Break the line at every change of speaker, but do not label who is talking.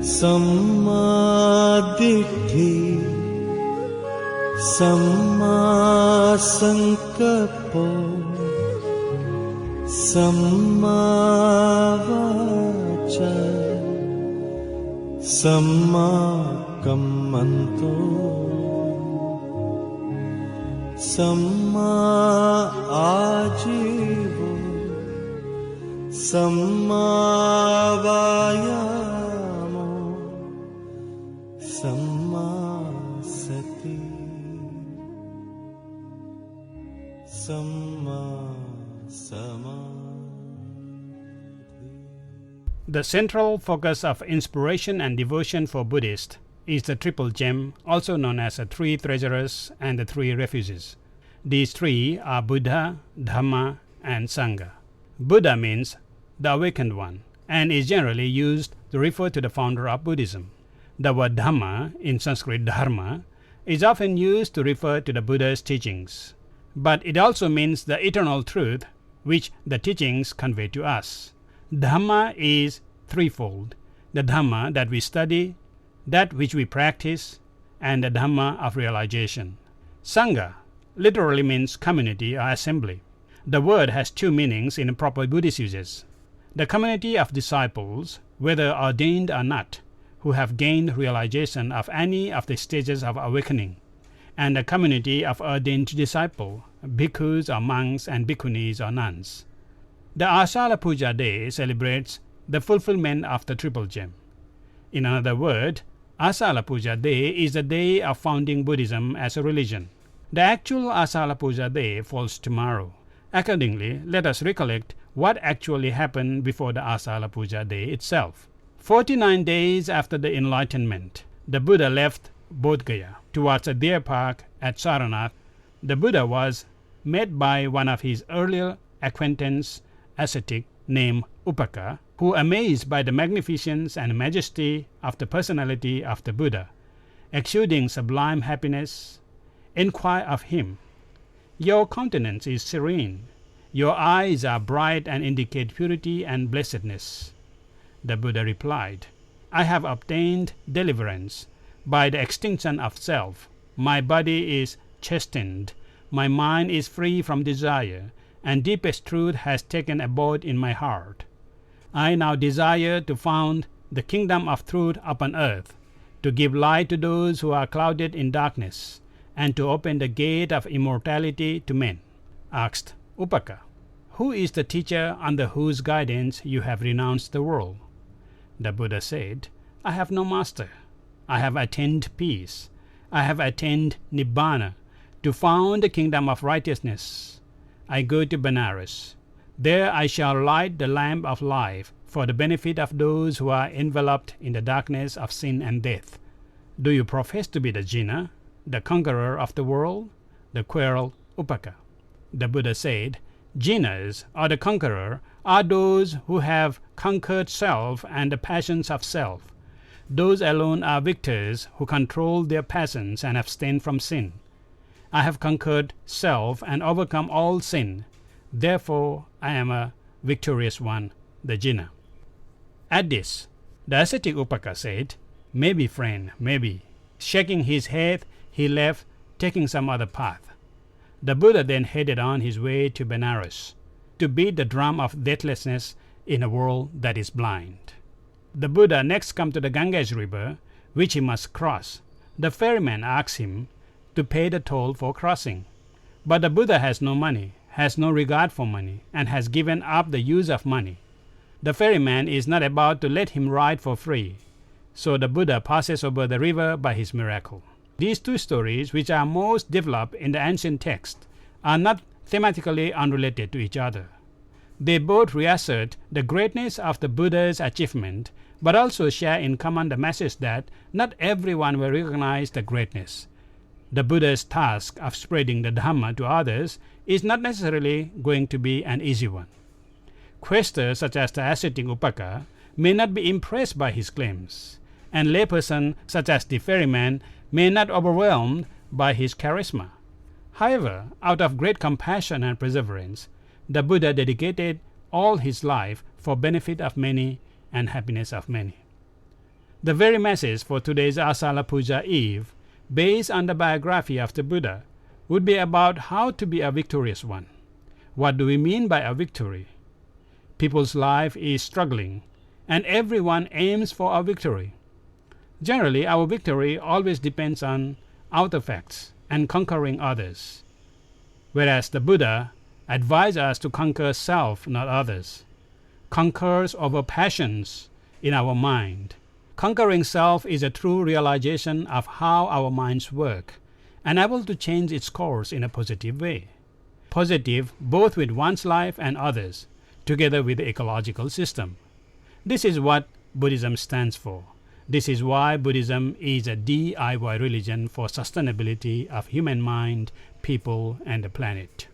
Samma Diddhi Samma Sankappo Samma Vaca Samma Kammanto Samma Ajivo Samma Vayamo Samma Sati Samma Samadhi.
The central focus of inspiration and devotion for Buddhists is the triple gem, also known as the three treasures and the three refuges. These three are Buddha, Dhamma, and Sangha. Buddha means the awakened one and is generally used to refer to the founder of Buddhism. The word Dhamma, in Sanskrit Dharma, is often used to refer to the Buddha's teachings. But it also means the eternal truth which the teachings convey to us. Dhamma is threefold: the Dhamma that we study, that which we practice, and the Dhamma of realization. Sangha literally means community or assembly. The word has two meanings in proper Buddhist uses: the community of disciples, whether ordained or not, who have gained realization of any of the stages of awakening, and the community of ordained disciples, bhikkhus or monks and bhikkhunis or nuns. The Asalha Puja day celebrates the fulfillment of the triple gem. In another word, Asalha Puja day is the day of founding Buddhism as a religion. The actual Asalha Puja day falls tomorrow. Accordingly, let us recollect what actually happened before the Asalha Puja day itself. 49 days after the enlightenment, the Buddha left Bodh Gaya towards a deer park at Saranath. The Buddha was met by one of his earlier acquaintance, ascetic, named Upaka, who, amazed by the magnificence and majesty of the personality of the Buddha, exuding sublime happiness, inquired of him, "Your countenance is serene, your eyes are bright and indicate purity and blessedness." The Buddha replied, "I have obtained deliverance by the extinction of self. My body is chastened, my mind is free from desire, and deepest truth has taken abode in my heart. I now desire to found the kingdom of truth upon earth, to give light to those who are clouded in darkness, and to open the gate of immortality to men." Asked Upaka, "Who is the teacher under whose guidance you have renounced the world?" The Buddha said, "I have no master. I have attained peace. I have attained Nibbana, to found the kingdom of righteousness. I go to Benares. There I shall light the lamp of life for the benefit of those who are enveloped in the darkness of sin and death. Do you profess to be the Jina, the conqueror of the world?" The queruled Upaka. The Buddha said, "Jinas, or the conqueror, are those who have conquered self and the passions of self. Those alone are victors who control their passions and abstain from sin. I have conquered self and overcome all sin. Therefore, I am a victorious one, the Jina." At this, the ascetic Upaka said, "Maybe, friend, maybe." Shaking his head, he left, taking some other path. The Buddha then headed on his way to Benares, to beat the drum of deathlessness in a world that is blind. The Buddha next come to the Ganges river, which he must cross. The ferryman asks him to pay the toll for crossing. But the Buddha has no money, has no regard for money, and has given up the use of money. The ferryman is not about to let him ride for free, so the Buddha passes over the river by his miracle. These two stories, which are most developed in the ancient text, are not thematically unrelated to each other. They both reassert the greatness of the Buddha's achievement, but also share in common the message that not everyone will recognize the greatness. The Buddha's task of spreading the Dhamma to others is not necessarily going to be an easy one. Questers such as the ascetic Upaka may not be impressed by his claims, and layperson such as the ferryman may not overwhelmed by his charisma. However, out of great compassion and perseverance, the Buddha dedicated all his life for benefit of many and happiness of many. The very message for today's Asalha Puja Eve, based on the biography of the Buddha, would be about how to be a victorious one. What do we mean by a victory? People's life is struggling, and everyone aims for a victory. Generally, our victory always depends on outer facts and conquering others, whereas the Buddha advised us to conquer self, not others. Conquers over passions in our mind. Conquering self is a true realization of how our minds work and able to change its course in a positive way. Positive both with one's life and others, together with the ecological system. This is what Buddhism stands for. This is why Buddhism is a DIY religion for sustainability of human mind, people, and the planet.